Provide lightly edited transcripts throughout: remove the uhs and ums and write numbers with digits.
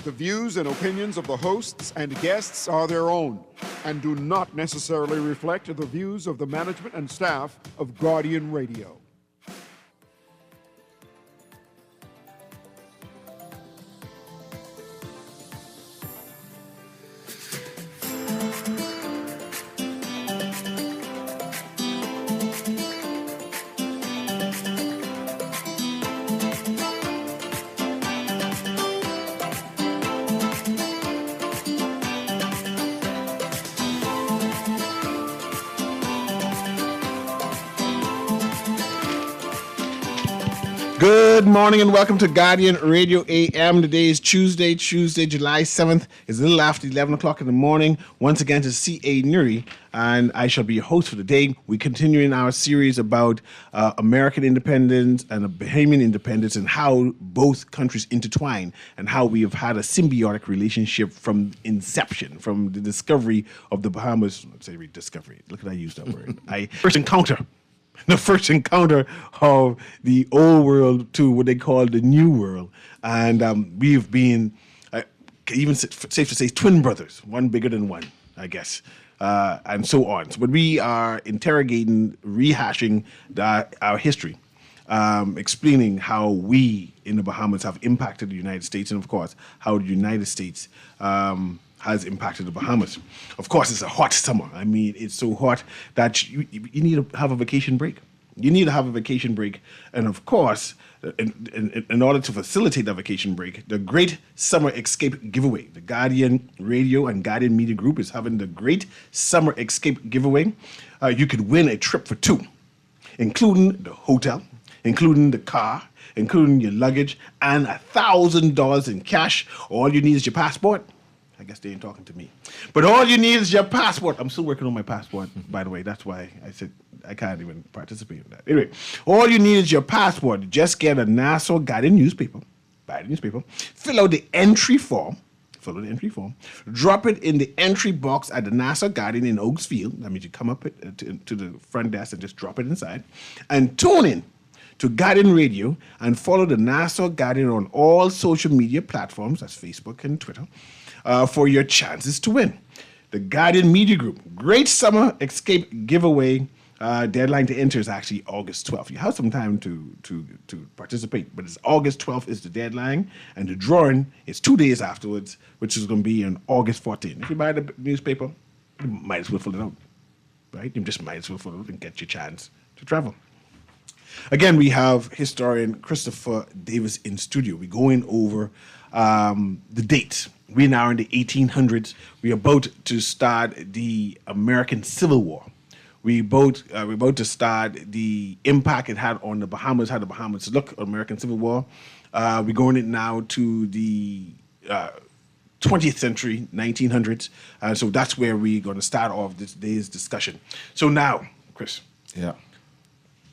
The views and opinions of the hosts and guests are their own and do not necessarily reflect the views of the management and staff of Guardian Radio. Good morning and welcome to Guardian Radio AM. Today is Tuesday, July 7th. It's a little after 11 o'clock in the morning. Once again to CA Newry, and I shall be your host for the day. We're continuing our series about American independence and Bahamian independence and how both countries intertwine and how we have had a symbiotic relationship from inception, from the discovery of the Bahamas. Let's say rediscovery. Look at I used that word. The first encounter of the old world to what they call the new world. And we've been, even safe to say, twin brothers, one bigger than one, I guess, and so on. So, but we are interrogating, rehashing our history, explaining how we in the Bahamas have impacted the United States, and of course, how the United States has impacted the Bahamas. Of course, it's a hot summer. I mean, it's so hot that you need to have a vacation break. You need to have a vacation break. And of course, in order to facilitate that vacation break, the Great Summer Escape Giveaway, the Guardian Radio and Guardian Media Group is having the Great Summer Escape Giveaway. You could win a trip for two, including the hotel, including the car, including your luggage, and $1,000 in cash. All you need is your passport. I guess they ain't talking to me. But all you need is your passport. I'm still working on my passport, by the way. That's why I said I can't even participate in that. Anyway, all you need is your passport. Just get a Nassau Guardian newspaper. Buy the newspaper. Fill out the entry form. Drop it in the entry box at the Nassau Guardian in Oaks Field. That means you come up to the front desk and just drop it inside. And tune in to Guardian Radio and follow the Nassau Guardian on all social media platforms, that's Facebook and Twitter, for your chances to win. The Guardian Media Group Great Summer Escape Giveaway deadline to enter is actually August 12th. You have some time to participate, but it's August 12th is the deadline, and the drawing is 2 days afterwards, which is going to be on August 14th. If you buy the newspaper, you might as well fill it out, right? You just might as well fill it out and get your chance to travel. Again, we have historian Christopher Davis in studio. We're going over the dates. We're now in the 1800s. We're about to start the American Civil War. We're about to start the impact it had on the Bahamas, how the Bahamas look, American Civil War. We're going in now to the 20th century, 1900s. So that's where we're going to start off this day's discussion. So now, Chris. Yeah.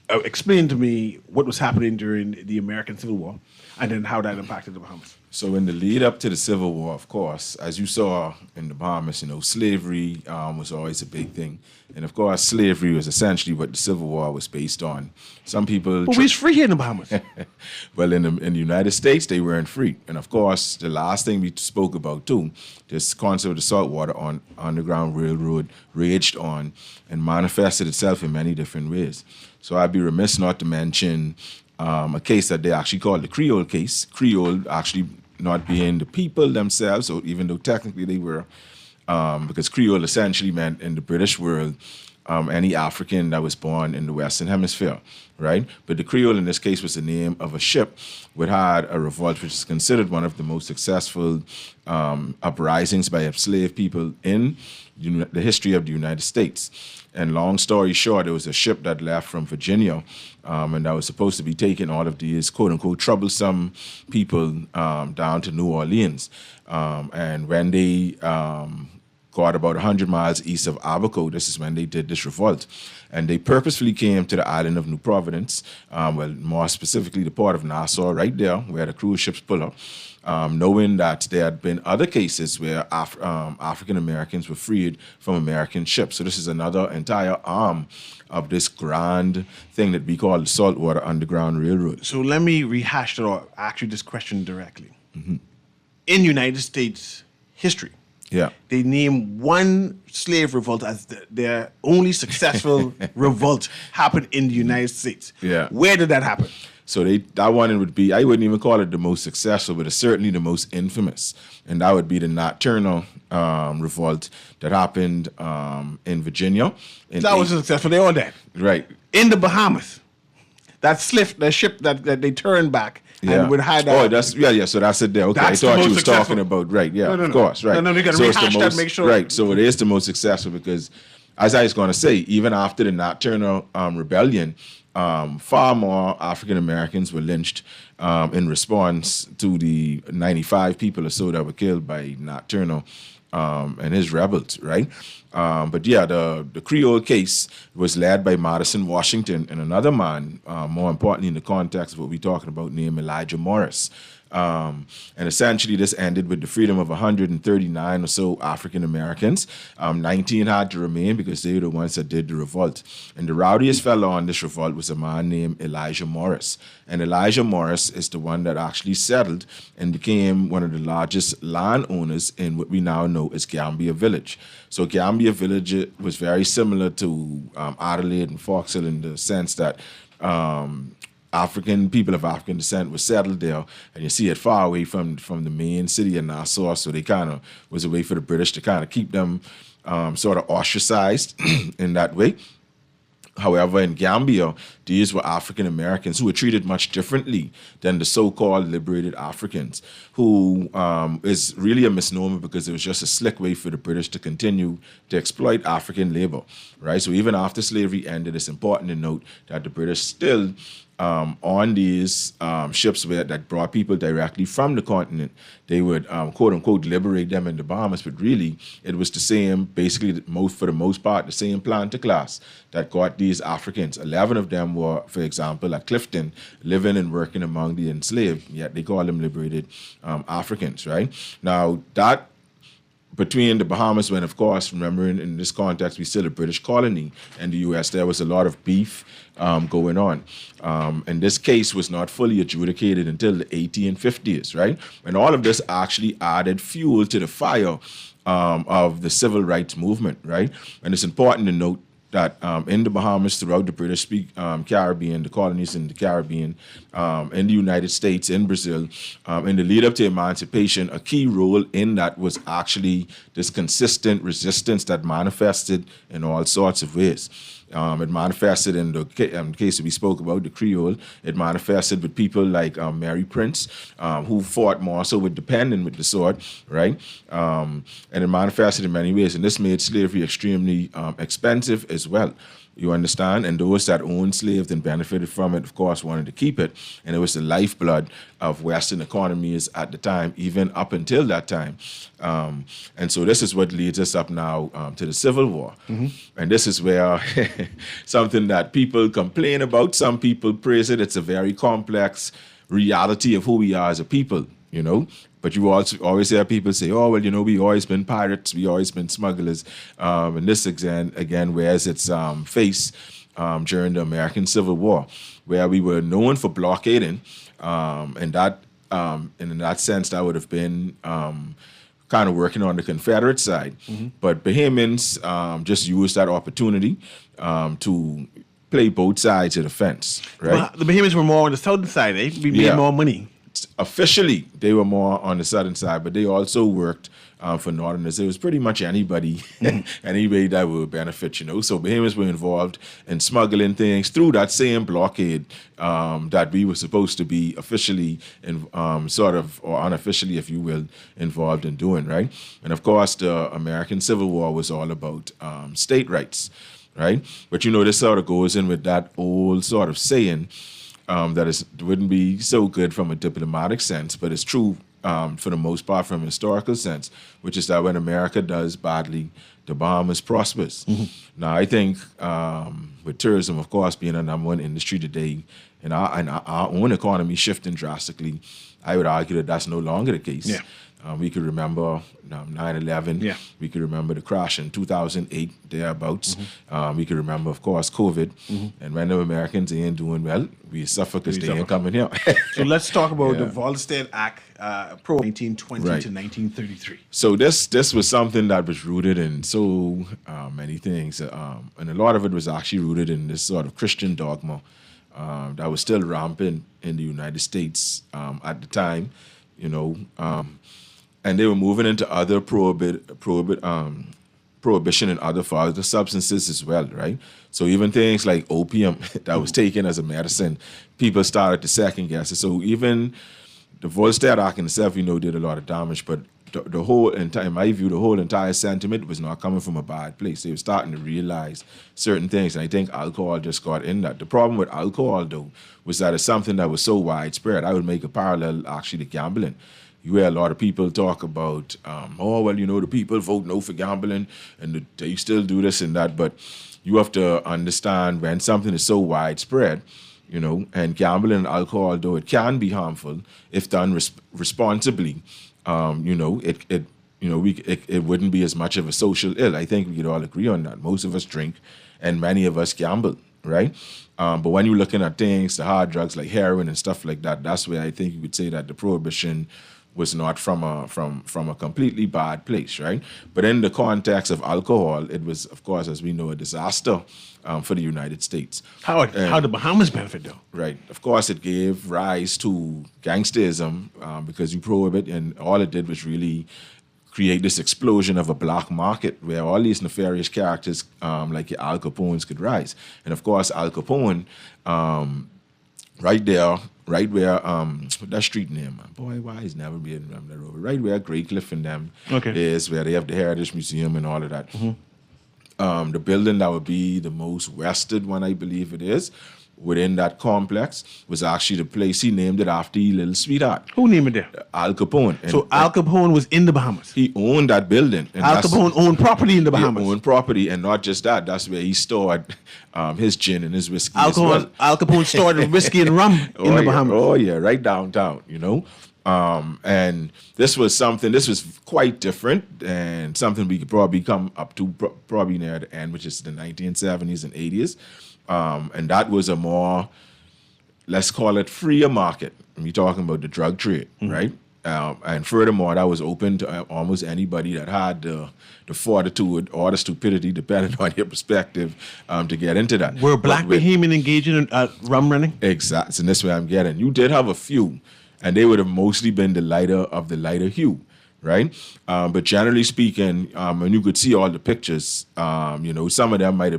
Explain to me what was happening during the American Civil War and then how that impacted the Bahamas. So in the lead up to the Civil War, of course, as you saw in the Bahamas, slavery was always a big thing. And of course, slavery was essentially what the Civil War was based on. Some people... But we was free here in the Bahamas. Well, in the United States, they weren't free. And of course, the last thing we spoke about too, this concept of the saltwater Underground Railroad raged on and manifested itself in many different ways. So I'd be remiss not to mention a case that they actually called the Creole case. Creole actually not being the people themselves, or even though technically they were, because Creole essentially meant in the British world any African that was born in the Western Hemisphere, right? But the Creole in this case was the name of a ship which had a revolt, which is considered one of the most successful uprisings by enslaved people in the history of the United States. And long story short, it was a ship that left from Virginia and that was supposed to be taking all of these quote-unquote troublesome people down to New Orleans. And when they got about 100 miles east of Abaco, this is when they did this revolt. And they purposefully came to the island of New Providence, well, more specifically the port of Nassau, right there, where the cruise ships pull up, knowing that there had been other cases where African Americans were freed from American ships. So this is another entire arm of this grand thing that we call the Saltwater Underground Railroad. So let me rehash it or ask you this question directly. Mm-hmm. in United States history. Yeah. They name one slave revolt as their only successful revolt happened in the United States. Yeah. Where did that happen? So that one would be, I wouldn't even call it the most successful, but it's certainly the most infamous. And that would be the Nocturnal revolt that happened in Virginia. That was successful. They all dead. Right. In the Bahamas. That ship that they turned back and would hide Oh, so that's it there. Okay, I That's the thought most you was successful. talking about, right, yeah, No, of course, right. No, we got to So it's the rehash that, most- make sure. Right, so it is the most successful because, as I was going to say, even after the Nocturnal Rebellion, far more African Americans were lynched in response to the 95 people or so that were killed by Nocturnal and his rebels, right? But yeah, the Creole case was led by Madison Washington and another man, more importantly in the context of what we're talking about, named Elijah Morris. And essentially, this ended with the freedom of 139 or so African Americans. 19 had to remain because they were the ones that did the revolt. And the rowdiest fellow on this revolt was a man named Elijah Morris. And Elijah Morris is the one that actually settled and became one of the largest landowners in what we now know as Gambia Village. So Gambia Village was very similar to Adelaide and Foxhill in the sense that people of African descent were settled there, and you see it far away from the main city of Nassau, so they kind of was a way for the British to kind of keep them sort of ostracized in that way. However, in Gambia, these were African Americans who were treated much differently than the so-called liberated Africans, who is really a misnomer because it was just a slick way for the British to continue to exploit African labor, right? So even after slavery ended, it's important to note that the British still on these ships that brought people directly from the continent, they would quote unquote liberate them in the Bahamas, but really it was the same, basically for the most part, the same planter class that got these Africans. 11 of them were, for example, at Clifton, living and working among the enslaved, yet they call them liberated Africans, right? Now that between the Bahamas, when, of course, remember in this context, we still a British colony, and the U.S., there was a lot of beef going on. And this case was not fully adjudicated until the 1850s, right? And all of this actually added fuel to the fire of the civil rights movement, right? And it's important to note that in the Bahamas, throughout the British Caribbean, the colonies in the Caribbean, in the United States, in Brazil, in the lead up to emancipation, a key role in that was actually this consistent resistance that manifested in all sorts of ways. It manifested in the case that we spoke about, the Creole. It manifested with people like Mary Prince, who fought more so with the pen and with the sword, right? And it manifested in many ways, and this made slavery extremely expensive as well. You understand? And those that owned slaves and benefited from it, of course, wanted to keep it. And it was the lifeblood of Western economies at the time, even up until that time. And so this is what leads us up now to the Civil War. Mm-hmm. And this is where something that people complain about, some people praise it. It's a very complex reality of who we are as a people, you know. But you also always hear people say, oh, well, you know, we always been pirates, we always been smugglers. And this, again, wears its face during the American Civil War, where we were known for blockading. And in that sense, that would have been kind of working on the Confederate side. Mm-hmm. But Bahamians just used that opportunity to play both sides of the fence, right? Well, the Bahamians were more on the southern side, eh? We made more money. Officially, they were more on the southern side, but they also worked for northerners. It was pretty much anybody that would benefit, you know. So Bahamians were involved in smuggling things through that same blockade that we were supposed to be officially, sort of, or unofficially, if you will, involved in doing, right? And of course, the American Civil War was all about state rights, right? But you know, this sort of goes in with that old sort of saying, that wouldn't be so good from a diplomatic sense, but it's true for the most part from a historical sense, which is that when America does badly, the Bahamas prospers. Mm-hmm. Now, I think with tourism, of course, being a number one industry today, and our own economy shifting drastically, I would argue that that's no longer the case. Yeah. We could remember 9/11. Yeah. We could remember the crash in 2008, thereabouts. We could remember, of course, COVID. And when the Americans ain't doing well, we suffer because they ain't coming here. So let's talk about the Yeah. Volstead Act, Pro 1920 Right. to 1933. So this was something that was rooted in so many things, and a lot of it was actually rooted in this sort of Christian dogma that was still rampant in the United States at the time, you know, and they were moving into other prohibition and other further substances as well, right? So even things like opium that was taken as a medicine, people started to second guess it. So even the Volstead Act in itself, did a lot of damage, but the whole entire, in my view, the whole entire sentiment was not coming from a bad place. They were starting to realize certain things, and I think alcohol just got in that. The problem with alcohol, though, was that it's something that was so widespread. I would make a parallel, actually, to gambling. You hear a lot of people talk about, the people vote no for gambling, and they still do this and that, but you have to understand when something is so widespread, and gambling and alcohol, though it can be harmful if done responsibly, it wouldn't be as much of a social ill. I think we could all agree on that. Most of us drink, and many of us gamble, right? But when you're looking at things, the hard drugs like heroin and stuff like that, that's where I think you could say that the prohibition was not from a completely bad place, right? But in the context of alcohol, it was, of course, as we know, a disaster for the United States. How the Bahamas benefit, though? Right. Of course, it gave rise to gangsterism because you prohibit, and all it did was really create this explosion of a black market where all these nefarious characters like your Al Capones could rise. And of course, Al Capone, right where that street name, man. Boy, why he's never been on that road. Right where Great Cliff and them is, where they have the Heritage Museum and all of that. The building that would be the most wested one, I believe it is, within that complex, was actually the place he named it after his little sweetheart. Who named it there? Al Capone. So Al Capone was in the Bahamas. He owned that building. And Al Capone owned property in the Bahamas. He owned property, and not just that. That's where he stored his gin and his whiskey Al as well. Capone stored whiskey and rum in the Bahamas. Oh yeah, right downtown, and this was quite different, and something we could probably come up to probably near the end, which is the 1970s and 80s. And that was a more, let's call it, freer market. We're talking about the drug trade, right? And furthermore, that was open to almost anybody that had the fortitude or the stupidity, depending on your perspective, to get into that. Were black Bahamian engaging in rum running? Exactly, and this way I'm getting. You did have a few, and they would have mostly been the lighter hue, right? But generally speaking, and you could see all the pictures, some of them might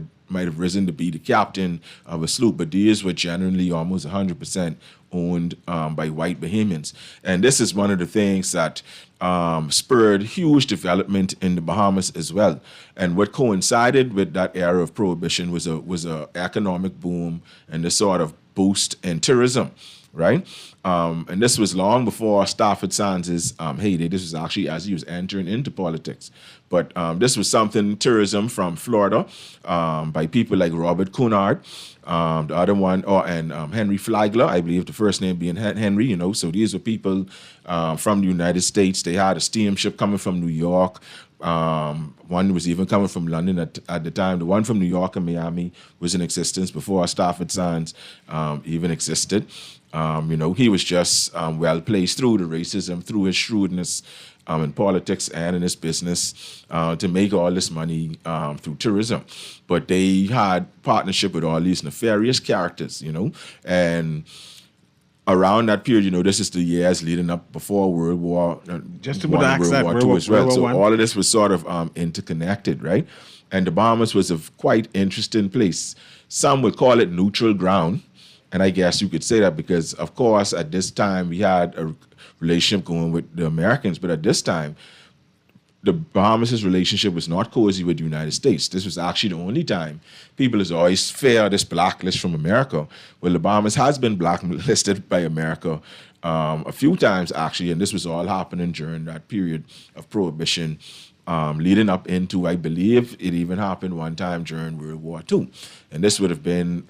have risen to be the captain of a sloop, but these were generally almost 100% owned by white Bahamians. And this is one of the things that spurred huge development in the Bahamas as well. And what coincided with that era of prohibition was a economic boom and the sort of boost in tourism, right? And this was long before Stafford Sands' heyday. This was actually as he was entering into politics. But this was something, tourism from Florida, by people like Robert Cunard, the other one, and Henry Flagler, I believe the first name being Henry, So these were people from the United States. They had a steamship coming from New York. One was even coming from London at the time. The one from New York and Miami was in existence before Stafford Sands even existed. He was just well placed through the racism, through his shrewdness in politics and in his business to make all this money through tourism. But they had partnership with all these nefarious characters, and around that period, this is the years leading up before World War just about World War II as well. So all of this was sort of interconnected, right? And the Bahamas was a quite interesting place. Some would call it neutral ground. And I guess you could say that because, of course, at this time we had a relationship going with the Americans, but at this time, the Bahamas' relationship was not cozy with the United States. This was actually the only time people has always feared this blacklist from America. Well, the Bahamas has been blacklisted by America a few times, actually, and this was all happening during that period of prohibition, leading up into, I believe, it even happened one time during World War II. And this would have been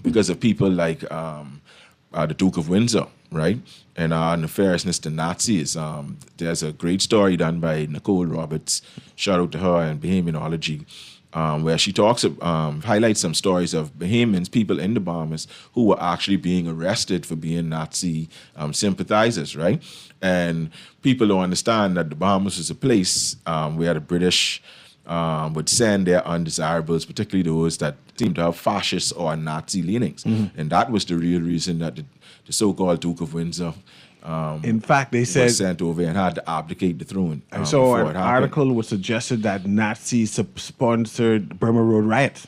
because of people like the Duke of Windsor, right? And our nefariousness to Nazis. There's a great story done by Nicole Roberts, shout out to her, and Bahamianology, where she highlights some stories of Bahamians, people in the Bahamas, who were actually being arrested for being Nazi sympathizers, right? And people don't understand that the Bahamas was a place where the British would send their undesirables, particularly those that seemed to have fascist or Nazi leanings. And that was the real reason that the so-called Duke of Windsor In fact, they said was sent over and had to abdicate the throne. I saw before an it happened. article which suggested that Nazis sponsored Burma Road riot.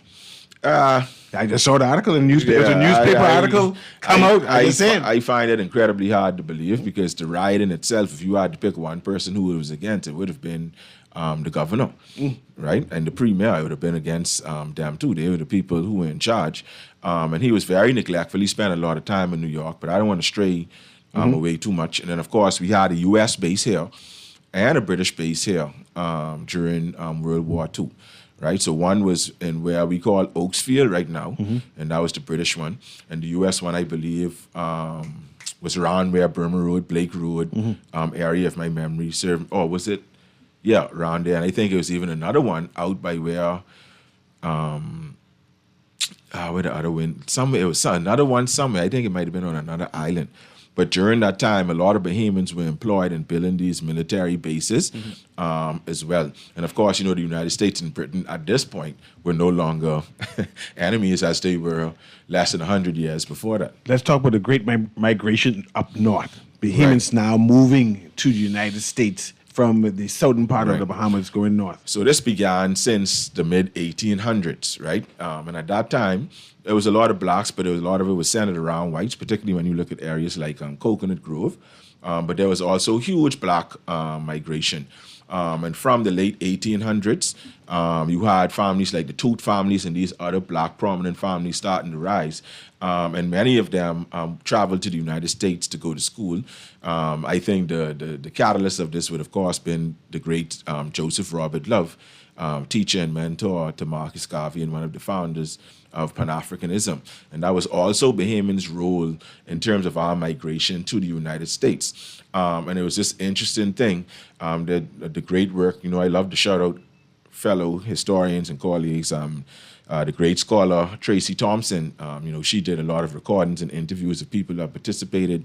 I just saw the article in the newspaper. It was a newspaper article come out. I find it incredibly hard to believe because the riot in itself, if you had to pick one person who was against it, would have been the governor, right? And the premier would have been against them too. They were the people who were in charge. And he was very neglectful. He spent a lot of time in New York, but I don't want to stray away too much. And then, of course, we had a U.S. base here and a British base here during World War II. Right, so one was in where we call Oaksfield right now, and that was the British one. And the U.S. one, I believe, was around where Burma Road, Blake Road area, if my memory serves. Oh, was it? Yeah, around there. And I think it was even another one out by where the other one? Somewhere it was another one somewhere. I think it might have been on another island. But during that time, a lot of Bahamians were employed in building these military bases as well. And of course, you know, the United States and Britain at this point were no longer enemies as they were less than 100 years before that. Let's talk about the great migration up north. Bahamians now moving to the United States from the southern part of the Bahamas going north. So this began since the mid-1800s, right? And at that time, there was a lot of blacks, but a lot of it was centered around whites, particularly when you look at areas like Coconut Grove. But there was also huge black migration. And from the late 1800s, you had families like the Toot families and these other black prominent families starting to rise. And many of them traveled to the United States to go to school. I think the catalyst of this would, of course, been the great Joseph Robert Love, teacher and mentor to Marcus Garvey and one of the founders of Pan-Africanism. And that was also Bahamians' role in terms of our migration to the United States. And it was this interesting thing, the great work, you know, I love to shout out fellow historians and colleagues, the great scholar Tracy Thompson. You know, she did a lot of recordings and interviews of people that participated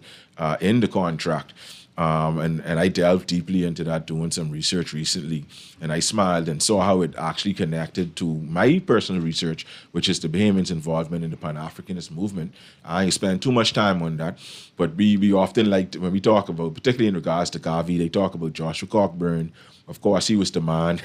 in the contract. And I delved deeply into that doing some research recently. And I smiled and saw how it actually connected to my personal research, which is the Bahamians' involvement in the Pan-Africanist movement. I ain't spent too much time on that, but we often like, when we talk about, particularly in regards to Garvey, they talk about Joshua Cockburn. Of course, he was the man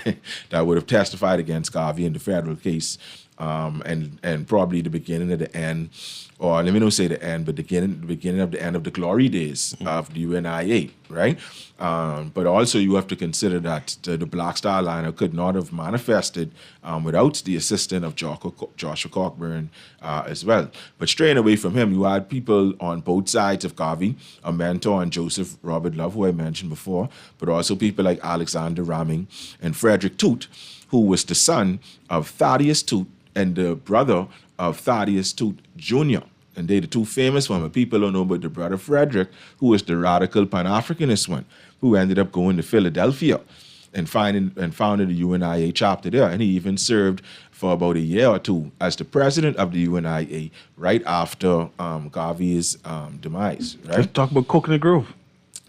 that would have testified against Garvey in the federal case. And probably the beginning of the end, or let me not say the end, but the beginning of the end of the glory days of the UNIA, right? But also you have to consider that the Black Star Liner could not have manifested without the assistance of Joshua Cockburn as well. But straying away from him, you had people on both sides of Garvey, a mentor, and Joseph Robert Love, who I mentioned before, but also people like Alexander Ramming and Frederick Toot, who was the son of Thaddeus Toot and the brother of Thaddeus Toot Jr. And they the two famous ones. But people don't know about the brother Frederick, who was the radical Pan-Africanist one, who ended up going to Philadelphia and founded the UNIA chapter there. And he even served for about a year or two as the president of the UNIA right after Garvey's demise. Right? Let's talk about Coconut Grove.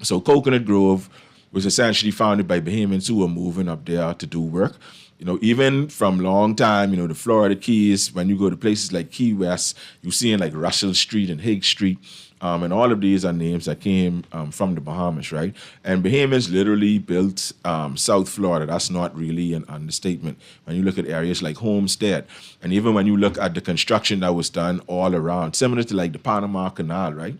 So Coconut Grove was essentially founded by Bahamians who were moving up there to do work. You know, even from long time, you know, the Florida Keys, when you go to places like Key West, you see in like Russell Street and Higgs Street, and all of these are names that came from the Bahamas, right? And Bahamians literally built South Florida. That's not really an understatement. When you look at areas like Homestead, and even when you look at the construction that was done all around, similar to like the Panama Canal, right?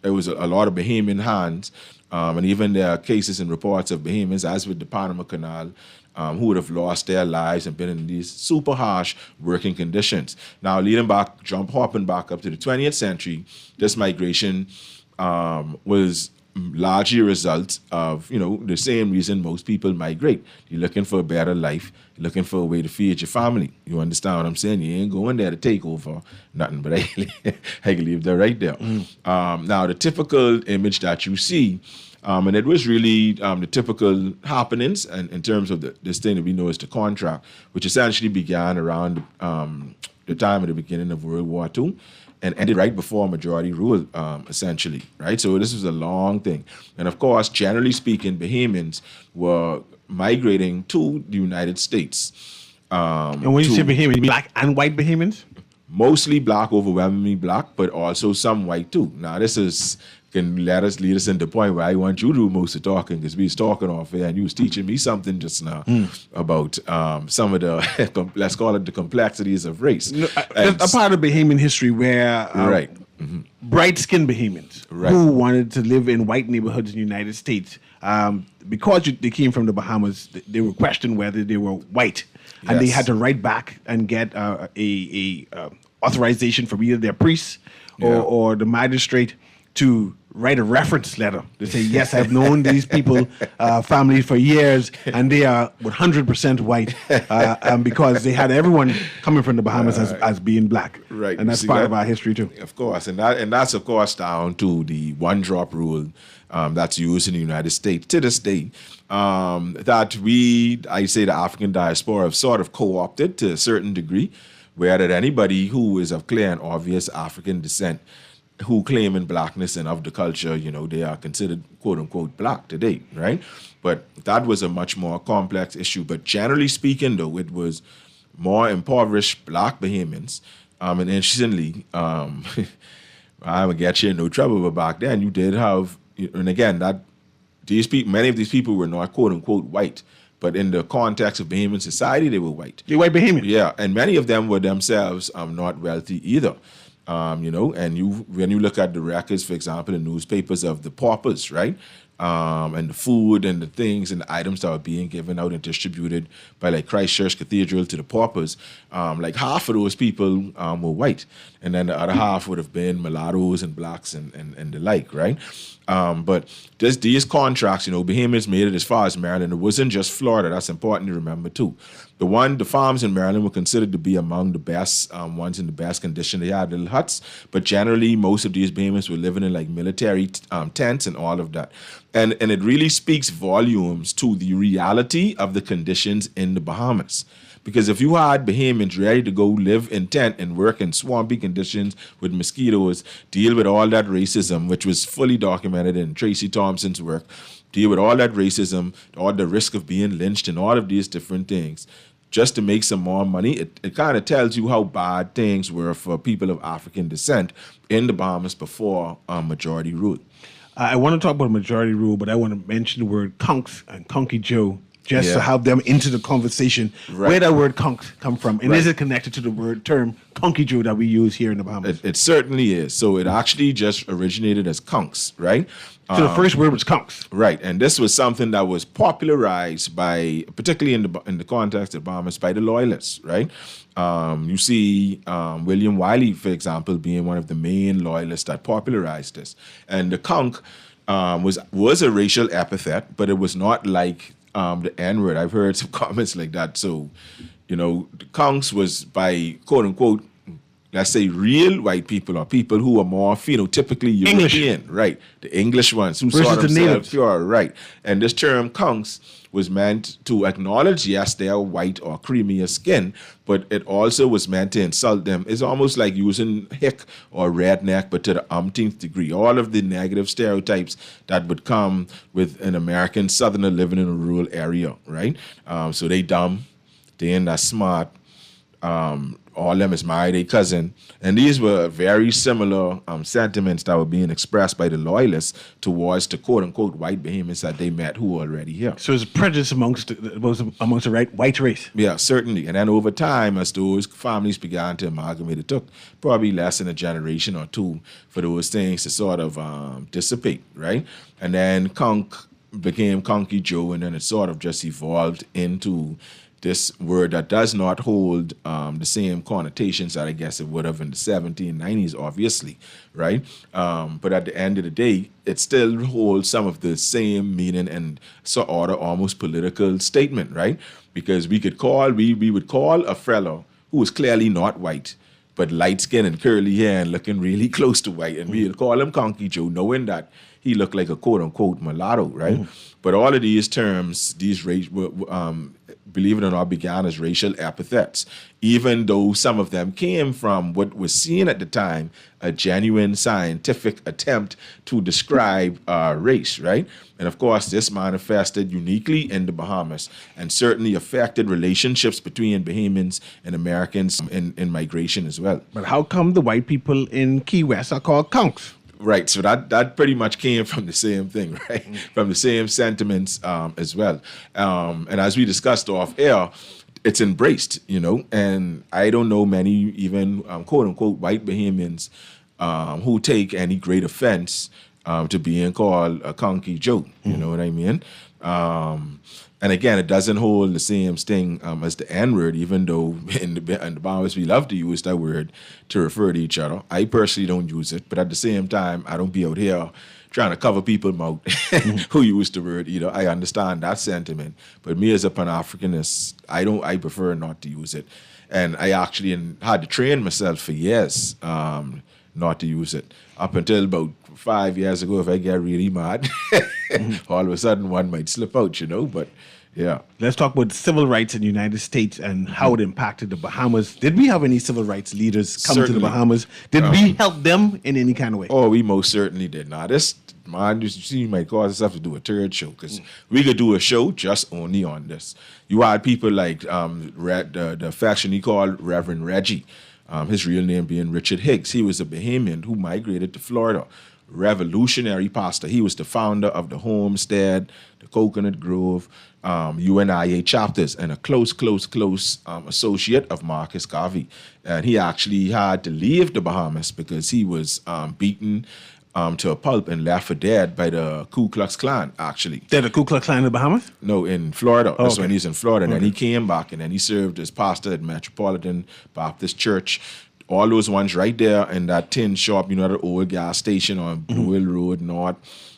There was a lot of Bahamian hands, and even there are cases and reports of Bahamians, as with the Panama Canal, who would have lost their lives and been in these super harsh working conditions. Now, hopping back up to the 20th century, this migration was largely a result of, the same reason most people migrate. You're looking for a better life. You're looking for a way to feed your family. You understand what I'm saying? You ain't going there to take over nothing, but I can leave that right there. Now, the typical image that you see, and it was really the typical happenings and in terms of this thing that we know as the contract, which essentially began around the time of the beginning of World War II and ended right before majority rule, essentially, right? So this was a long thing. And of course, generally speaking, Bahamians were migrating to the United States. And when you say Bahamians, you mean black and white Bahamians? Mostly black, overwhelmingly black, but also some white too. Now, this can lead us into the point where I want you to do most of the talking, because we was talking off air and you was teaching me something just now about some of the, let's call it the complexities of race. No, a part of Bahamian history where right. bright-skinned Bahamians who wanted to live in white neighborhoods in the United States, because they came from the Bahamas, they were questioned whether they were white. And they had to write back and get a authorization from either their priest or the magistrate to write a reference letter to say, yes, I've known these people, family for years, and they are 100% white, because they had everyone coming from the Bahamas as being black. Right. And that's part of our history too. Of course. And that's, of course, down to the one-drop rule that's used in the United States to this day, that I say the African diaspora have sort of co-opted to a certain degree, where that anybody who is of clear and obvious African descent who claim in blackness and of the culture, they are considered quote unquote black today, right? But that was a much more complex issue. But generally speaking, though, it was more impoverished black Bahamians. And interestingly, I'm gonna get you in no trouble, but back then you did have, and again, that these people, many of these people were not quote unquote white, but in the context of Bahamian society, they were white. They're white Bahamian. Yeah, and many of them were themselves not wealthy either. And when you look at the records, for example, the newspapers of the paupers, right? And the food and the things and the items that were being given out and distributed by like Christchurch Cathedral to the paupers, like half of those people were white. And then the other half would have been mulattoes and blacks and the like, right? But these contracts, Bahamians made it as far as Maryland. It wasn't just Florida. That's important to remember too. The farms in Maryland were considered to be among the best ones in the best condition. They had little huts, but generally most of these Bahamians were living in like military tents and all of that. And it really speaks volumes to the reality of the conditions in the Bahamas. Because if you had Bahamians ready to go live in tent and work in swampy conditions with mosquitoes, deal with all that racism, which was fully documented in Tracy Thompson's work, deal with all that racism, all the risk of being lynched and all of these different things, just to make some more money, it kind of tells you how bad things were for people of African descent in the Bahamas before majority rule. I want to talk about majority rule, but I want to mention the word conks and Conky Joe, just to have them into the conversation. Right. Where that word conks come from, and is it connected to the term Conky Joe that we use here in the Bahamas? It certainly is. So it actually just originated as conks, right? So the first word was conks. Right, and this was something that was popularized by, particularly in the context of Bahamas, by the Loyalists, right? You see William Wiley, for example, being one of the main Loyalists that popularized this. And the conk was a racial epithet, but it was not like the N-word. I've heard some comments like that. So, the conks was by, quote unquote, let's say real white people or people who are more phenotypically European, right? The English ones who saw themselves pure, right? And this term conks was meant to acknowledge, yes, they are white or creamier skin, but it also was meant to insult them. It's almost like using hick or redneck, but to the umpteenth degree. All of the negative stereotypes that would come with an American Southerner living in a rural area, right? So they dumb, they ain't that smart, all of them is married a cousin. And these were very similar sentiments that were being expressed by the Loyalists towards the quote-unquote white Bahamians that they met who were already here. So it's prejudice amongst the white race. Yeah, certainly. And then over time, as those families began to amalgamate, it took probably less than a generation or two for those things to sort of dissipate, right? And then conk became Conky Joe, and then it sort of just evolved into this word that does not hold the same connotations that I guess it would have in the 1790s, obviously, right? But at the end of the day, it still holds some of the same meaning and sort of almost political statement, right? Because we would call a fellow who was clearly not white, but light skin and curly hair and looking really close to white, and we'll call him Conky Joe, knowing that he looked like a quote-unquote mulatto, right? But all of these terms, believe it or not, began as racial epithets, even though some of them came from what was seen at the time a genuine scientific attempt to describe race, right? And of course, this manifested uniquely in the Bahamas and certainly affected relationships between Bahamians and Americans in migration as well. But how come the white people in Key West are called conks? Right, so that pretty much came from the same thing, right? From the same sentiments as well. And as we discussed off air, it's embraced, and I don't know many even quote-unquote white Bahamians who take any great offense to being called a conky joke, you know what I mean? And again, it doesn't hold the same sting as the N-word, even though in the Bahamas we love to use that word to refer to each other. I personally don't use it, but at the same time, I don't be out here trying to cover people's mouth who use the word either. I understand that sentiment, but me as a Pan-Africanist, I prefer not to use it. And I actually had to train myself for years not to use it. Up until about 5 years ago, if I get really mad, all of a sudden one might slip out, but yeah. Let's talk about civil rights in the United States and how it impacted the Bahamas. Did we have any civil rights leaders come to the Bahamas? Did we help them in any kind of way? Oh, we most certainly did. Now, this, man, you might cause us have to do a third show because we could do a show just only on this. You had people like the affectionately called Reverend Reggie, his real name being Richard Higgs. He was a Bahamian who migrated to Florida. Revolutionary pastor. He was the founder of the Homestead, the Coconut Grove, UNIA chapters, and a close associate of Marcus Garvey. And he actually had to leave the Bahamas because he was beaten to a pulp and left for dead by the Ku Klux Klan, actually. They're the Ku Klux Klan in the Bahamas? No, in Florida. That's okay. when he's in Florida. And then he came back, and then he served as pastor at Metropolitan Baptist Church. All those ones right there in that tin shop, the old gas station on Blue Hill Road North,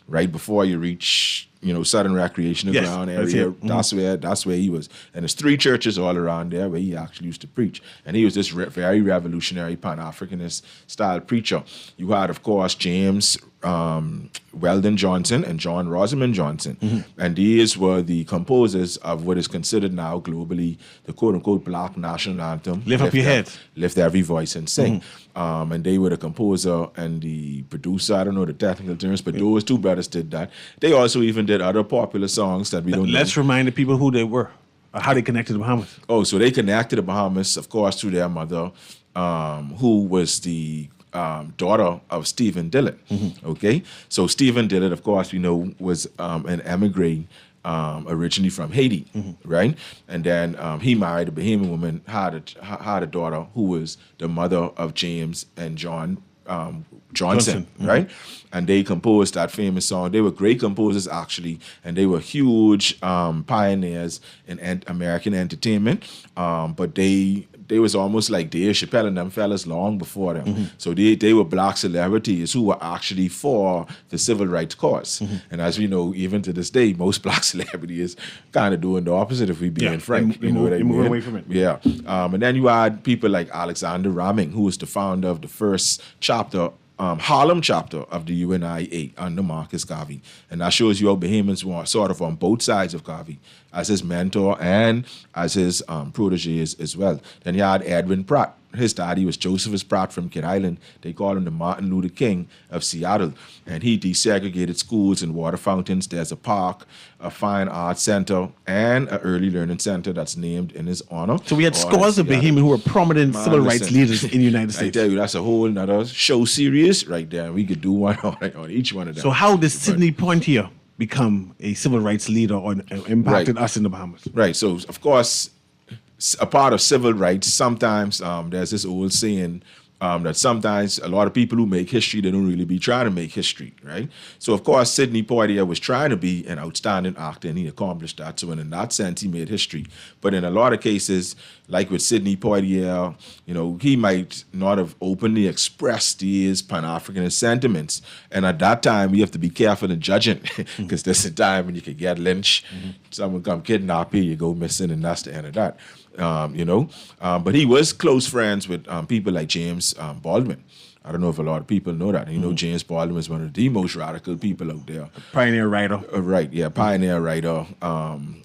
right before you reach, Southern Recreational Ground area. That's where he was. And there's 3 churches all around there where he actually used to preach. And he was this very revolutionary Pan-Africanist style preacher. You had, of course, James Weldon Johnson and John Rosamond Johnson. And these were the composers of what is considered now globally the quote-unquote Black National Anthem. Lift up your head. Lift every voice and sing. And they were the composer and the producer. I don't know the technical terms, but those 2 brothers did that. They also even did other popular songs that we don't know. Let's remind the people who they were, or how they connected to the Bahamas. Oh, so they connected to the Bahamas, of course, through their mother, who was the daughter of Stephen Dillard. Okay, so Stephen Dillard, of course, we know was an emigre originally from Haiti, right? And then he married a Bahamian woman, had a daughter who was the mother of James and John Johnson, right? And they composed that famous song. They were great composers, actually, and they were huge pioneers in American entertainment. But they was almost like Dave Chappelle and them fellas long before them. So they were black celebrities who were actually for the civil rights cause. And as we know, even to this day, most black celebrities kind of doing the opposite, if we being frank. You know what I mean? Moving away from it. Yeah. And then you had people like Alexander Raming, who was the founder of the first chapter, Harlem chapter of the UNIA under Marcus Garvey. And that shows you how Bahamians were sort of on both sides of Garvey, as his mentor and as his proteges as well. Then you had Edwin Pratt. His daddy was Josephus Pratt from Kid Island. They called him the Martin Luther King of Seattle. And he desegregated schools and water fountains. There's a park, a fine arts center, and an early learning center that's named in his honor. So we had scores of Bahamians who were prominent civil rights leaders in the United States. I tell you, that's a whole nother show series right there. We could do one on each one of them. So how did Sidney Poitier become a civil rights leader or impacted us in the Bahamas? Right. So, of course, a part of civil rights, sometimes there's this old saying, that sometimes a lot of people who make history, they don't really be trying to make history, right? So, of course, Sidney Poitier was trying to be an outstanding actor, and he accomplished that. So, in that sense, he made history. But in a lot of cases, like with Sidney Poitier, he might not have openly expressed his Pan-Africanist sentiments. And at that time, we have to be careful in judging, because there's a time when you could get lynched, someone come kidnap you, you go missing, and that's the end of that. But he was close friends with people like James Baldwin. I don't know if a lot of people know that. James Baldwin was one of the most radical people out there. Pioneer writer. Right, yeah, pioneer writer,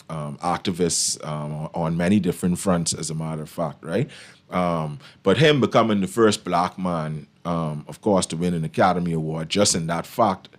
activist on many different fronts, as a matter of fact, right? But him becoming the first black man, of course, to win an Academy Award, just in that fact,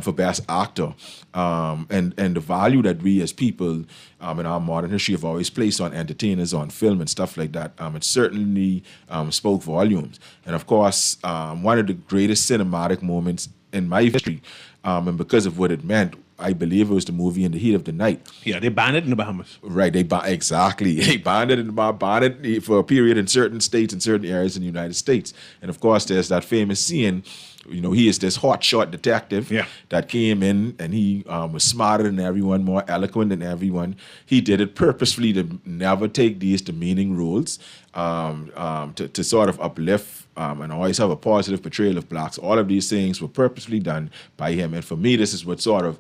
for Best Actor, and the value that we as people in our modern history have always placed on entertainers, on film and stuff like that, it certainly spoke volumes. And of course, one of the greatest cinematic moments in my history, and because of what it meant, I believe it was the movie In the Heat of the Night. Yeah, they banned it in the Bahamas. Right, exactly. They banned it for a period in certain states and certain areas in the United States. And of course, there's that famous scene. He is this hotshot detective that came in, and he was smarter than everyone, more eloquent than everyone. He did it purposefully to never take these demeaning roles, to sort of uplift and always have a positive portrayal of blacks. All of these things were purposefully done by him. And for me, this is what sort of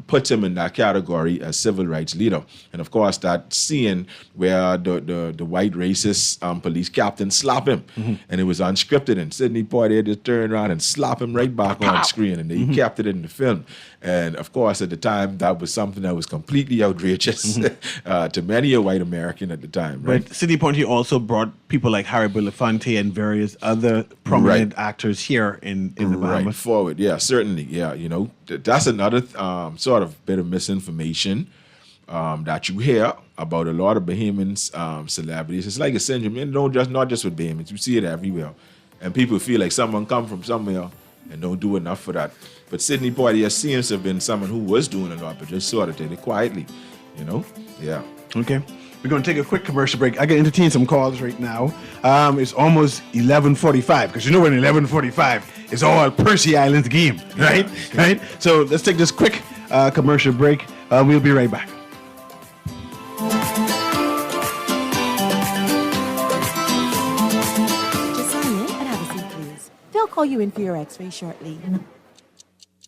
puts him in that category as civil rights leader. And of course, that scene where the white racist police captain slapped him, and it was unscripted, and Sidney Poitier just turned around and slapped him right back on screen, and he kept it in the film. And of course, at the time, that was something that was completely outrageous to many a white American at the time. Right? But Sidney Poitier also brought people like Harry Belafonte and various other prominent actors here in the Bahamas. Right, forward, yeah, certainly, yeah. That's another sort of bit of misinformation that you hear about a lot of Bahamian celebrities. It's like a syndrome, and not just with Bahamians. You see it everywhere, and people feel like someone come from somewhere and don't do enough for that. But Sidney Poitier seems to have been someone who was doing a lot, but just sort of did it quietly, Yeah. Okay. We're going to take a quick commercial break. I can entertain some calls right now. It's almost 11:45, because when 11:45, it's all Percy Island's game, right? Right? So let's take this quick commercial break. We'll be right back. Just sign in and have a seat, please. They'll call you in for your x-ray shortly.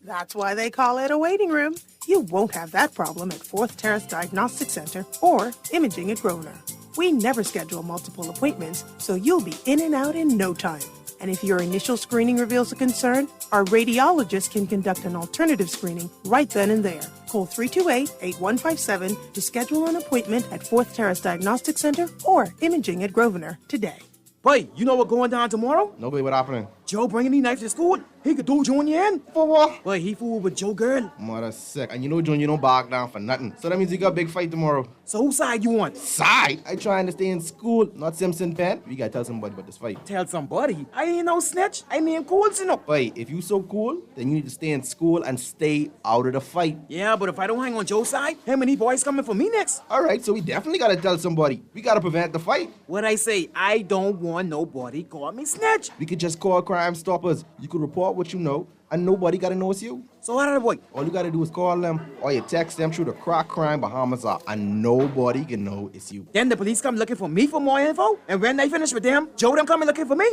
That's why they call it a waiting room. You won't have that problem at Fourth Terrace Diagnostic Center or Imaging at Grosvenor. We never schedule multiple appointments, so you'll be in and out in no time. And if your initial screening reveals a concern, our radiologist can conduct an alternative screening right then and there. Call 328-8157 to schedule an appointment at Fourth Terrace Diagnostic Center or Imaging at Grosvenor today. Boy, you know what's going down tomorrow? Nobody, what happening? Joe bringing these knives to school. He could do Junior in. For what? Boy, he fooled with Joe girl. Mother sick. And Junior don't back down for nothing. So that means you got a big fight tomorrow. So whose side you on? Side? I trying to stay in school, not Simpson Pen. We gotta tell somebody about this fight. Tell somebody. I ain't no snitch. I mean cool, you know. Boy, if you so cool, then you need to stay in school and stay out of the fight. Yeah, but if I don't hang on Joe's side, how many boys coming for me next? Alright, so we definitely gotta tell somebody. We gotta prevent the fight. What I say, I don't want nobody call me snitch. We could just call Crime Stoppers. You could report what you know, and nobody gotta know it's you. So how did I boy? All you gotta do is call them, or you text them through the Crack Crime Bahamas app, and nobody can know it's you. Then the police come looking for me for more info, and when they finish with them, Joe them coming looking for me?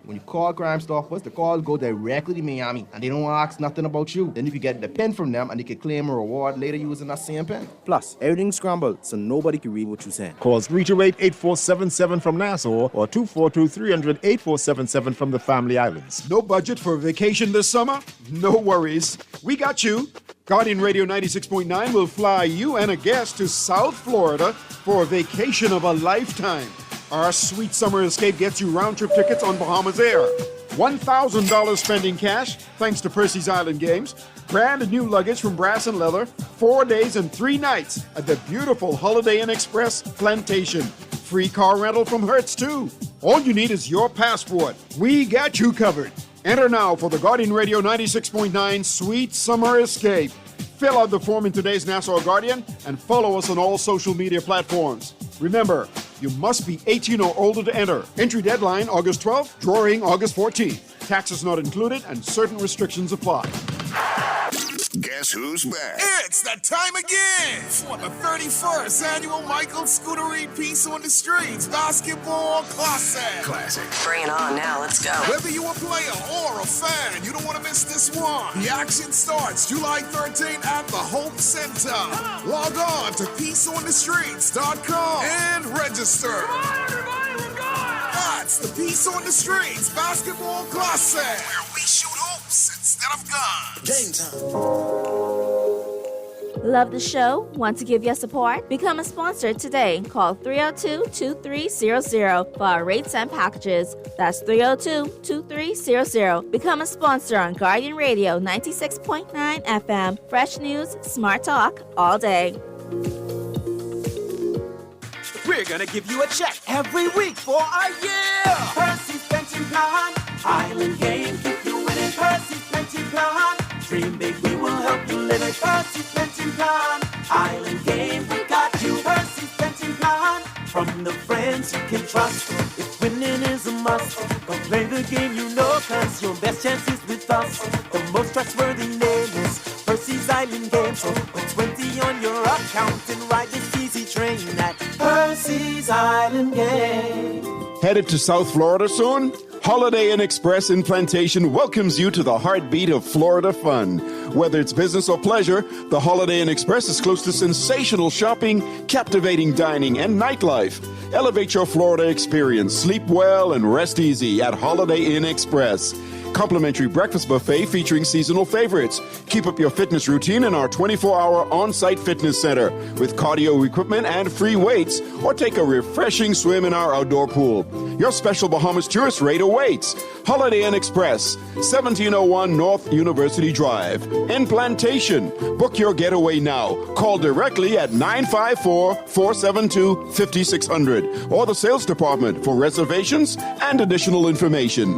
When you call Crime Stoppers, the call go directly to Miami, and they don't ask nothing about you. Then you can get the pen from them, and they can claim a reward later using that same pen. Plus, everything's scrambled, so nobody can read what you're saying. Call 328-8477 from Nassau or 242-300-8477 from the Family Islands. No budget for a vacation this summer? No worries. We got you. Guardian Radio 96.9 will fly you and a guest to South Florida for a vacation of a lifetime. Our sweet summer escape gets you round-trip tickets on Bahamas Air. $1,000 spending cash, thanks to Percy's Island Games. Brand new luggage from Brass and Leather. 4 days and 3 nights at the beautiful Holiday Inn Express Plantation. Free car rental from Hertz, too. All you need is your passport. We got you covered. Enter now for the Guardian Radio 96.9 Sweet Summer Escape. Fill out the form in today's Nassau Guardian and follow us on all social media platforms. Remember, You must be 18 or older to enter. Entry deadline August 12th, drawing August 14th. Taxes not included and certain restrictions apply. Guess who's back? It's that time again for the 31st annual Michael Scuderi Peace on the Streets Basketball Classic. Bring it on now, let's go. Whether you're a player or a fan, you don't want to miss this one. The action starts July 13th at the Hope Center. Log on to peaceonthestreets.com and register. Come on, everybody, we're going! That's the Peace on the Streets Basketball Classic, where we shoot hoops instead of guns. Game time. Love the show? Want to give your support? Become a sponsor today. Call 302-2300 for our rates and packages. That's 302-2300. Become a sponsor on Guardian Radio 96.9 FM. Fresh news, smart talk, all day. We're gonna give you a check every week for a year. Percy's Pension Plan. Island game, keep you winning. Percy's Pension Plan. Dream big, we will help you live it. Percy's Pension Plan. Island game, we got you. Percy's Pension Plan. From the friends you can trust. If winning is a must, go play the game you know, cause your best chance is with us. The most trustworthy name is Percy's Island Game. So put 20 on your account and ride this easy train at Percy's Island Game. Headed to South Florida soon? Holiday Inn Express in Plantation welcomes you to the heartbeat of Florida fun. Whether it's business or pleasure, the Holiday Inn Express is close to sensational shopping, captivating dining, and nightlife. Elevate your Florida experience. Sleep well and rest easy at Holiday Inn Express. Complimentary breakfast buffet featuring seasonal favorites. Keep up your fitness routine in our 24-hour on-site fitness center with cardio equipment and free weights, or take a refreshing swim in our outdoor pool. Your special Bahamas tourist rate awaits. Holiday Inn Express, 1701 North University Drive, in Plantation. Book your getaway now. Call directly at 954-472-5600 or the sales department for reservations and additional information.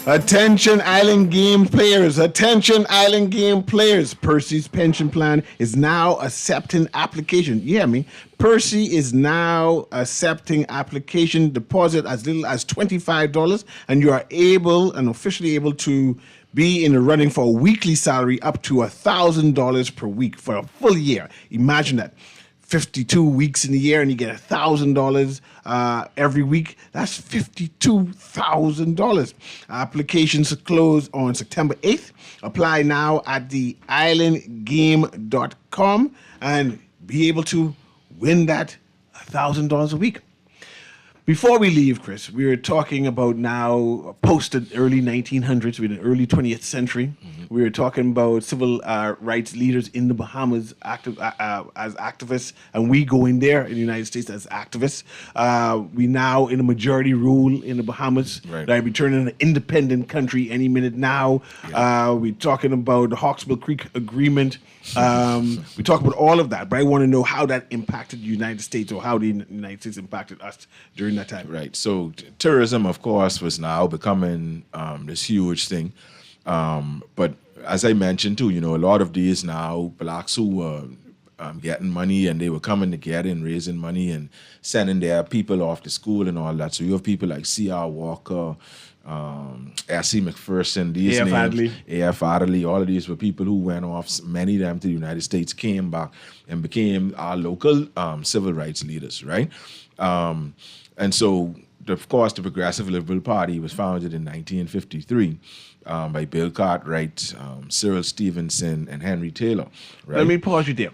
Attention Island Game players, attention Island Game players. Percy's pension plan is now accepting application. You hear me? Percy is now accepting application deposit as little as $25, and you are able and officially able to be in the running for a weekly salary up to $1,000 per week for a full year. Imagine that. 52 weeks in a year and you get $1,000 every week. That's $52,000. Applications close on September 8th. Apply now at the islandgame.com and be able to win that $1,000 a week. Before we leave, Chris, we were talking about now post the early 1900s, we're in the early 20th century. Mm-hmm. We were talking about civil rights leaders in the Bahamas as activists, and we go in there in the United States as activists. We now in a majority rule in the Bahamas. Right. We're turning an independent country any minute now. Yeah. We're talking about the Hawksbill Creek Agreement. We talk about all of that, but I want to know how that impacted the United States, or how the United States impacted us during that time. Right. So tourism, of course, was now becoming this huge thing. But as I mentioned too, a lot of these now blacks who were getting money, and they were coming together and raising money and sending their people off to school and all that. So you have people like C.R. Walker, S.C. McPherson, these names, A.F. Adderley, all of these were people who went off, many of them to the United States, came back and became our local civil rights leaders, right? And so, of course, the Progressive Liberal Party was founded in 1953 by Bill Cartwright, Cyril Stevenson, and Henry Taylor, right? Let me pause you there.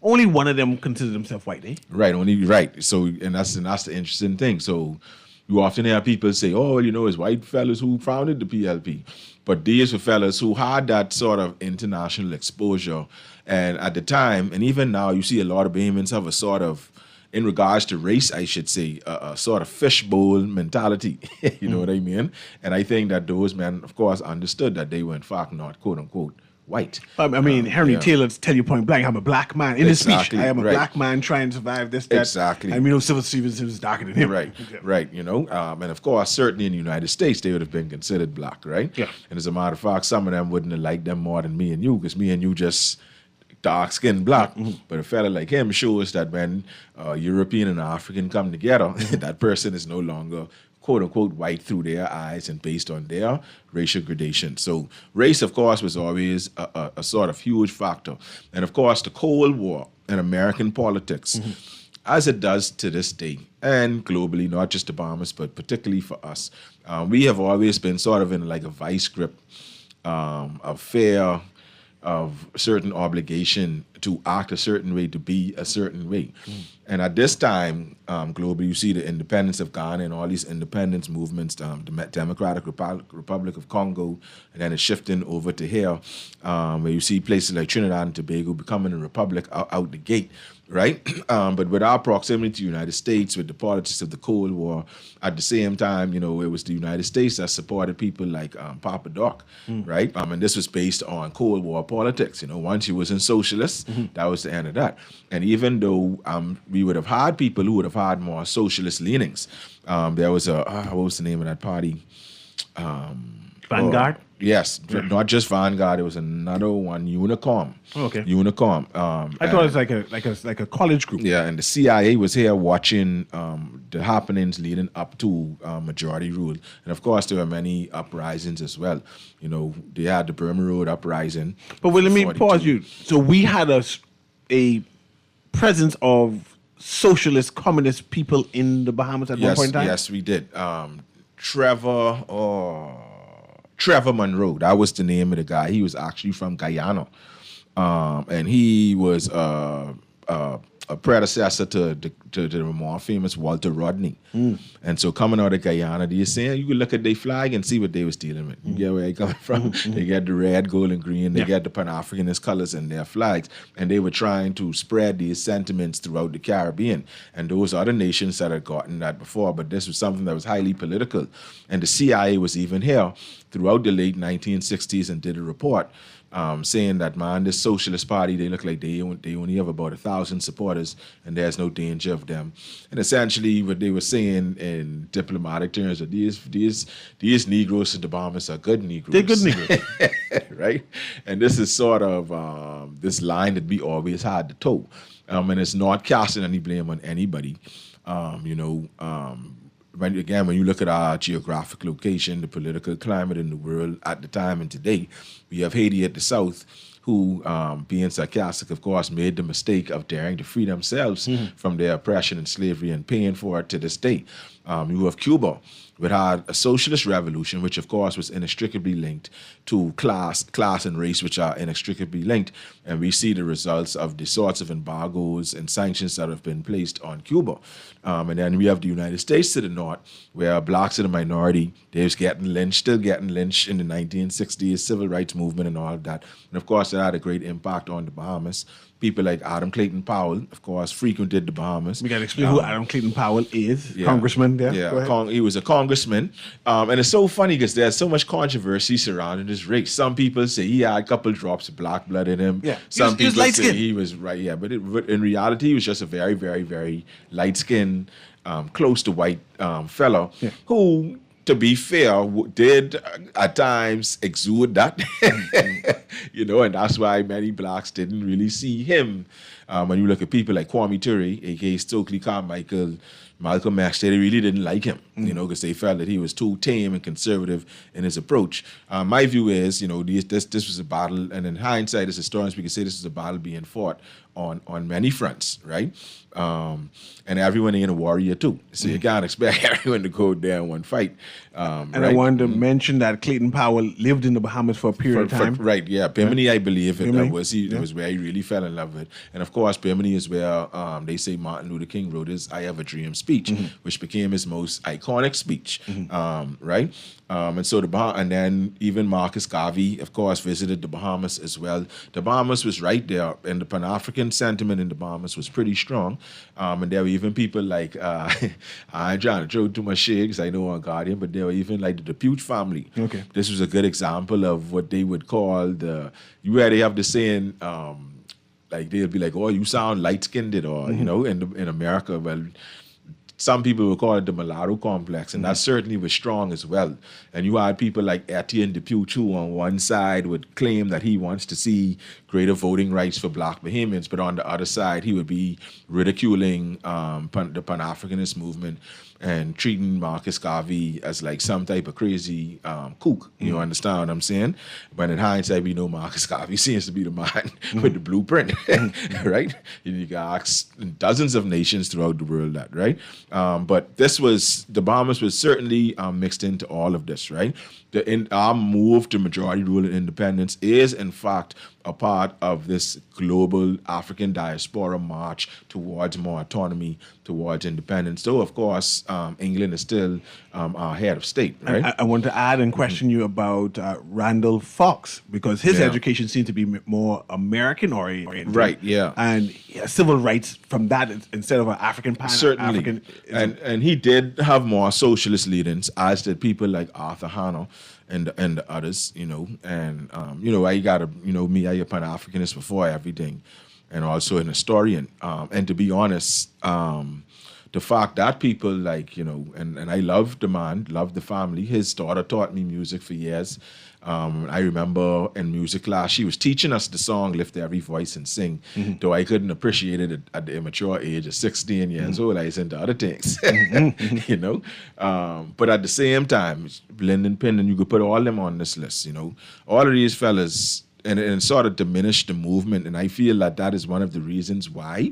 Only one of them considered himself white, eh? Right. So, and that's the interesting thing. So, you often hear people say, "Oh, it's white fellas who founded the PLP," but these were fellas who had that sort of international exposure, and at the time, and even now, you see a lot of Bahamians have a sort of, in regards to race, I should say, a sort of fishbowl mentality. You know what I mean? And I think that those men, of course, understood that they were in fact not, quote unquote, white. I mean, Henry yeah. Taylor tell you point blank, I'm a black man. In his speech, Exactly, I am a right. black man trying to survive this, that. Exactly. I mean, Civil Stevenson was darker than him. Right, you know. And of course, certainly in the United States, they would have been considered black, right? Yeah. And as a matter of fact, some of them wouldn't have liked them more than me and you, because me and you just dark-skinned black. But a fella like him shows that when European and African come together, that person is no longer quote-unquote white through their eyes and based on their racial gradation. So race, of course, was always a sort of huge factor. And of course, the Cold War in American politics, as it does to this day, and globally, not just the Bahamas, but particularly for us, we have always been sort of in like a vice grip of fear, of certain obligation to act a certain way, to be a certain way. And at this time, globally, you see the independence of Ghana and all these independence movements, the Democratic Republic of Congo, and then it's shifting over to here, where you see places like Trinidad and Tobago becoming a republic out the gate, right? But with our proximity to the United States, with the politics of the Cold War, at the same time, you know, it was the United States that supported people like Papa Doc, right? And this was based on Cold War politics. You know, once you was in socialists, that was the end of that. And even though we would have had people who would have had more socialist leanings, there was what was the name of that party? Vanguard? Yes, not just Vanguard. There was another one, Unicom. Okay. Unicom. I thought it was like a college group. Yeah, and the CIA was here watching the happenings leading up to majority rule, and of course there were many uprisings as well. You know, they had the Burma Road uprising. But let me 42. pause you. So we had a presence of socialist, communist people in the Bahamas at one point in time? Yes, we did. Trevor Monroe, that was the name of the guy. He was actually from Guyana. And he was a predecessor to the more famous Walter Rodney. And so coming out of Guyana, you could look at their flag and see what they was dealing with. You get where they coming from? They got the red, gold, and green. They got the Pan-Africanist colors in their flags. And they were trying to spread these sentiments throughout the Caribbean. And those other nations that had gotten that before, but this was something that was highly political. And the CIA was even here throughout the late 1960s and did a report saying that, man, this socialist party, they look like they only have about 1,000 supporters and there's no danger of them. And essentially what they were saying in diplomatic terms that these Negroes in the Bahamas are good Negroes. They're good Negroes. Right? And this is sort of this line that we always had to toe. And it's not casting any blame on anybody. When you look at our geographic location, the political climate in the world at the time and today, we have Haiti at the south, who, being sarcastic, of course, made the mistake of daring to free themselves from their oppression and slavery and paying for it to this day. You have Cuba, which had a socialist revolution, which, of course, was inextricably linked to class and race, which are inextricably linked. And we see the results of the sorts of embargoes and sanctions that have been placed on Cuba. And then we have the United States to the north, where blacks are the minority. They was still getting lynched in the 1960s, civil rights movement and all of that. And of course, that had a great impact on the Bahamas. People like Adam Clayton Powell, of course, frequented the Bahamas. We got to explain who Adam Clayton Powell is. Congressman there. Yeah, he was a congressman. And it's so funny because there's so much controversy surrounding his race. Some people say he had a couple drops of black blood in him. Yeah. Some he was people say light-skinned. he was right. Yeah, but in reality, he was just a very, very, very light-skinned, close to white fellow who, to be fair, did at times exude that, and that's why many blacks didn't really see him. When you look at people like Kwame Ture, aka Stokely Carmichael, Malcolm X, they really didn't like him, because they felt that he was too tame and conservative in his approach. My view is, this was a battle, and in hindsight, as historians, we can say this was a battle being fought on many fronts, right? And everyone ain't a warrior too, so you can't expect everyone to go there in one fight. And right? I wanted to mention that Clayton Powell lived in the Bahamas for a period of time. Right, yeah. Bimini, I believe it Bimini? was where he really fell in love with. And of course, Bimini is where they say Martin Luther King wrote his I Have a Dream speech, which became his most iconic speech, right? And so and then even Marcus Garvey, of course, visited the Bahamas as well. The Bahamas was right there in the Pan-African Pan-African sentiment in the Bahamas was pretty strong. And there were even people like, I ain't trying to throw too much shade because I know I'm Guardian, but there were even like the Depute family. Okay. This was a good example of what they would call where they have the saying, like they'll be like, oh, you sound light-skinned, or, you know, in America, well, some people would call it the mulatto complex, and that certainly was strong as well. And you had people like Etienne Depute, who on one side would claim that he wants to see greater voting rights for black Bahamians, but on the other side, he would be ridiculing the Pan-Africanist movement and treating Marcus Garvey as like some type of crazy kook. You understand what I'm saying? But in hindsight, we know Marcus Garvey seems to be the man with the blueprint, right? You can ask dozens of nations throughout the world that, right? But the Bahamas was certainly mixed into all of this, right? Our move to majority rule and independence is, in fact, a part of this global African diaspora march towards more autonomy, towards independence. Though, of course, England is still our head of state, right? I want to add and question you about Randall Fox, because his education seemed to be more American-oriented. Right, yeah. And civil rights from that instead of an African Certainly. And he did have more socialist leanings, as did people like Arthur Hanna and the others, you know. And, I gotta, me, I a Pan-Africanist before everything, and also an historian. And to be honest, the fact that people like, and I love the man, love the family. His daughter taught me music for years. I remember in music class, she was teaching us the song Lift Every Voice and Sing, though I couldn't appreciate it at the immature age of 16 years old. I was into other things, But at the same time, Lyndon Pin, and you could put all them on this list, all of these fellas, and it sort of diminished the movement. And I feel that is one of the reasons why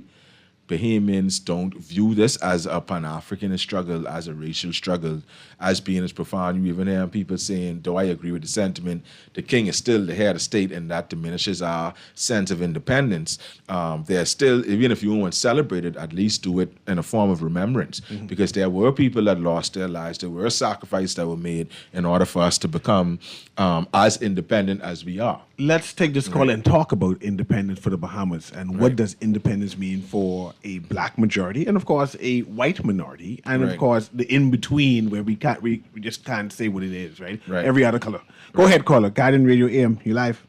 Bahamians don't view this as a Pan-Africanist struggle, as a racial struggle, as being as profound. You even hear people saying, though I agree with the sentiment, the king is still the head of state, and that diminishes our sense of independence. There's still, even if you want to celebrate it, at least do it in a form of remembrance, because there were people that lost their lives, there were sacrifices that were made in order for us to become as independent as we are. Let's take this call and talk about independence for the Bahamas, and what does independence mean for a black majority, and of course a white minority, and of course the in-between where we just can't say what it is, right? Every other color. Go ahead, caller. Guardian Radio AM, you live.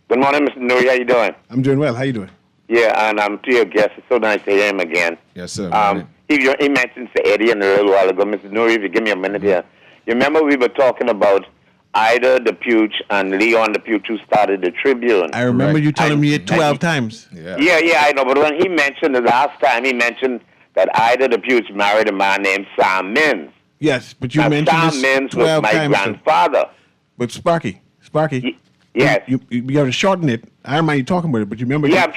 Good morning, Mr. Newry. How you doing? I'm doing well. How you doing? Yeah, and I'm to your guest. It's so nice to hear him again. Yes, sir. He mentioned Sir Eddie a little while ago. Mr. Newry, if you give me a minute here. You remember we were talking about Ida Depute and Leon Depute, who started the Tribune. I remember you telling me it 12 times. Yeah, I know. But when he mentioned the last time, he mentioned that Ida Depute married a man named Sam Mins. Yes, but you mentioned Sam this 12 Mins was my times. grandfather. But Sparky, yes, you have to shorten it. I don't mind you talking about it, but you remember. Yeah, I'm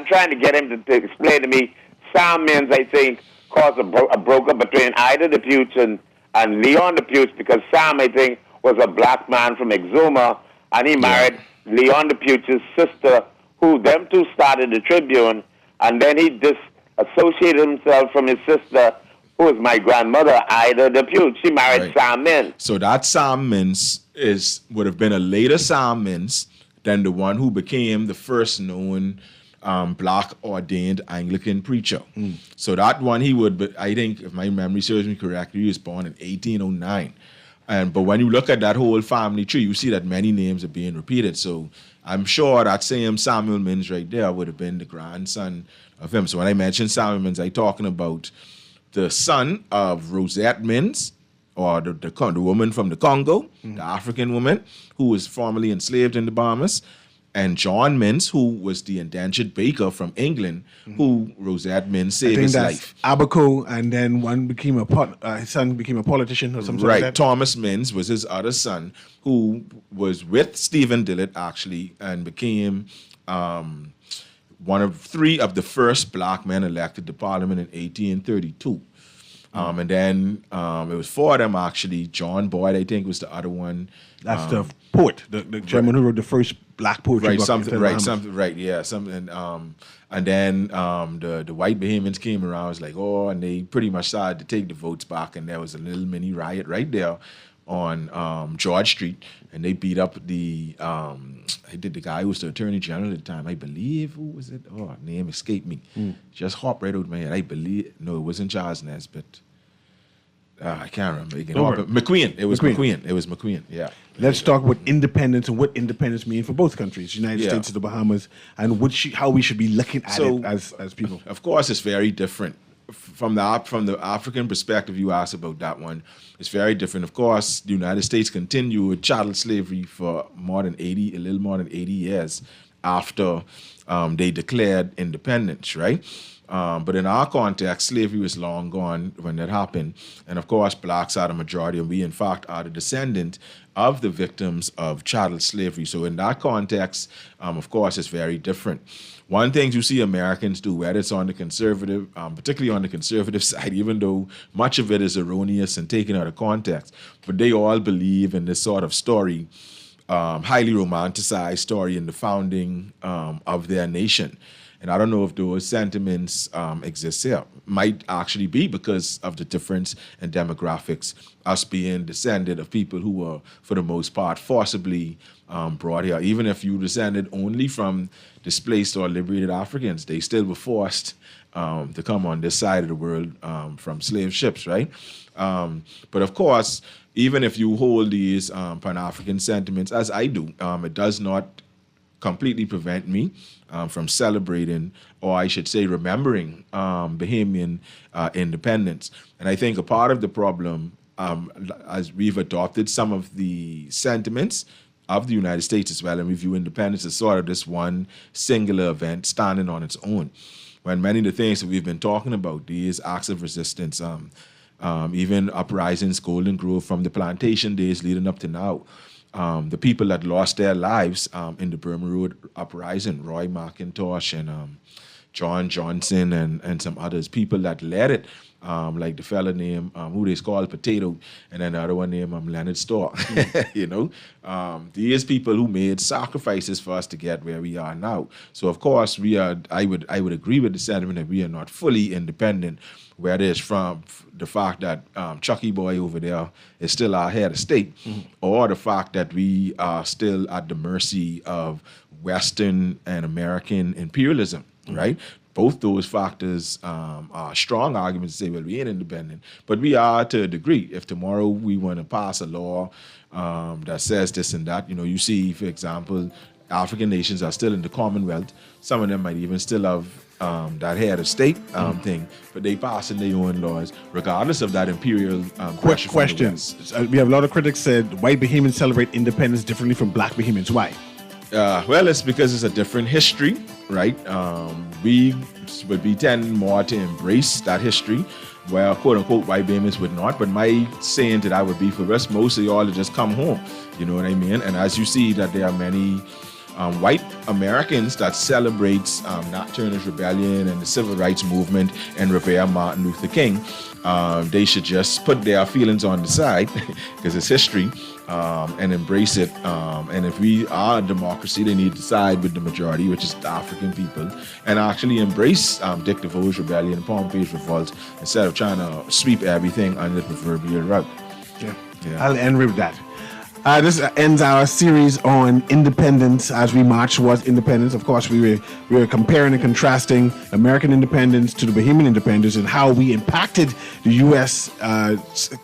trying to get him to explain to me. Sam Mins, I think, caused a broke-up between Ida Depute and Leon Depute, because Sam, I think, was a black man from Exuma, and he married Leon Depute's sister, who them two started the Tribune, and then he disassociated himself from his sister, who was my grandmother, Ida Depute. She married Sam Mins. So that Sam Mins would have been a later Sam Mins than the one who became the first known black ordained Anglican preacher. So that one, he would be, I think, if my memory serves me correctly, he was born in 1809. But when you look at that whole family tree, you see that many names are being repeated. So I'm sure that same Samuel Mins right there would have been the grandson of him. So when I mention Samuel Mins, I'm talking about the son of Rosette Mins, or the woman from the Congo, the African woman who was formerly enslaved in the Bahamas, and John Mins, who was the indentured baker from England, who Rosette Mins saved his life. Abaco, and then his son became a politician or something like that. Thomas Mins was his other son, who was with Stephen Dillard, actually, and became one of three of the first black men elected to Parliament in 1832. And then it was four of them, actually. John Boyd, I think, was the other one. That's the poet, the gentleman who wrote the first black poetry book. And then the white Bahamians came around, was like, and they pretty much started to take the votes back, and there was a little mini riot right there on George Street, and they beat up the guy who was the Attorney General at the time. I believe, who was it? Oh, name escaped me. Just hopped right out of my head. I believe, no, it wasn't Charles Nesbitt. I can't remember. McQueen. It was McQueen. It was McQueen. Yeah. Let's talk about independence and what independence means for both countries, United States and the Bahamas, and how we should be looking at it as people. Of course, it's very different from the African perspective. You asked about that one. It's very different. Of course, the United States continued with chattel slavery for a little more than 80 years after they declared independence, right? But in our context, slavery was long gone when that happened. And of course, blacks are the majority, and we, in fact, are the descendant of the victims of chattel slavery. So in that context, of course, it's very different. One thing you see Americans do, whether it's on the conservative, particularly on the conservative side, even though much of it is erroneous and taken out of context, but they all believe in this sort of story, highly romanticized story in the founding of their nation. And I don't know if those sentiments exist here. Might actually be because of the difference in demographics, us being descended of people who were, for the most part, forcibly brought here. Even if you descended only from displaced or liberated Africans, they still were forced to come on this side of the world from slave ships, right? But of course, even if you hold these Pan-African sentiments, as I do, it does not completely prevent me from celebrating, or I should say remembering, Bahamian independence. And I think a part of the problem, as we've adopted some of the sentiments of the United States as well, and we view independence as sort of this one singular event standing on its own, when many of the things that we've been talking about, these acts of resistance, even uprisings, Golden Grove, from the plantation days leading up to now, the people that lost their lives in the Burma Road uprising, Roy McIntosh and John Johnson and some others, people that led it, like the fella named, who they call Potato, and then the other one named Leonard Storr. You know, these people who made sacrifices for us to get where we are now. So of course I would agree with the sentiment that we are not fully independent, whether it's from the fact that Chucky Boy over there is still our head of state, or the fact that we are still at the mercy of Western and American imperialism, right? Both those factors are strong arguments to say, well, we ain't independent, but we are to a degree. If tomorrow we want to pass a law that says this and that, you know, you see, for example, African nations are still in the Commonwealth. Some of them might even still have that head of state thing, but they passing their own laws, regardless of that imperial questions. We have a lot of critics said white Bahamians celebrate independence differently from black Bahamians. Why? Well, it's because it's a different history, right? We would be tending more to embrace that history, where quote-unquote white Bahamians would not. But my saying to that would be for us, mostly all to just come home. You know what I mean? And as you see that there are many white Americans that celebrates Nat Turner's rebellion and the civil rights movement and revere Martin Luther King, they should just put their feelings on the side because it's history, and embrace it. And if we are a democracy, they need to side with the majority, which is the African people, and actually embrace Dick DeVoe's rebellion and Pompey's revolt instead of trying to sweep everything under the proverbial rug. Yeah. I'll end with that. This ends our series on independence as we march towards independence. Of course, we were comparing and contrasting American independence to the Bahamian independence and how we impacted the U.S.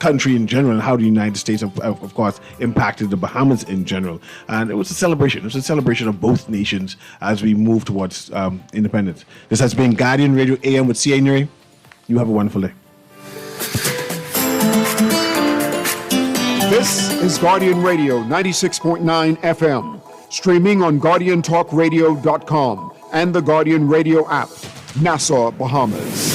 Country in general, and how the United States, of course, impacted the Bahamas in general. And it was a celebration. It was a celebration of both nations as we move towards independence. This has been Guardian Radio AM with C.A. Newry. You have a wonderful day. This is Guardian Radio 96.9 FM, streaming on GuardianTalkRadio.com and the Guardian Radio app, Nassau, Bahamas.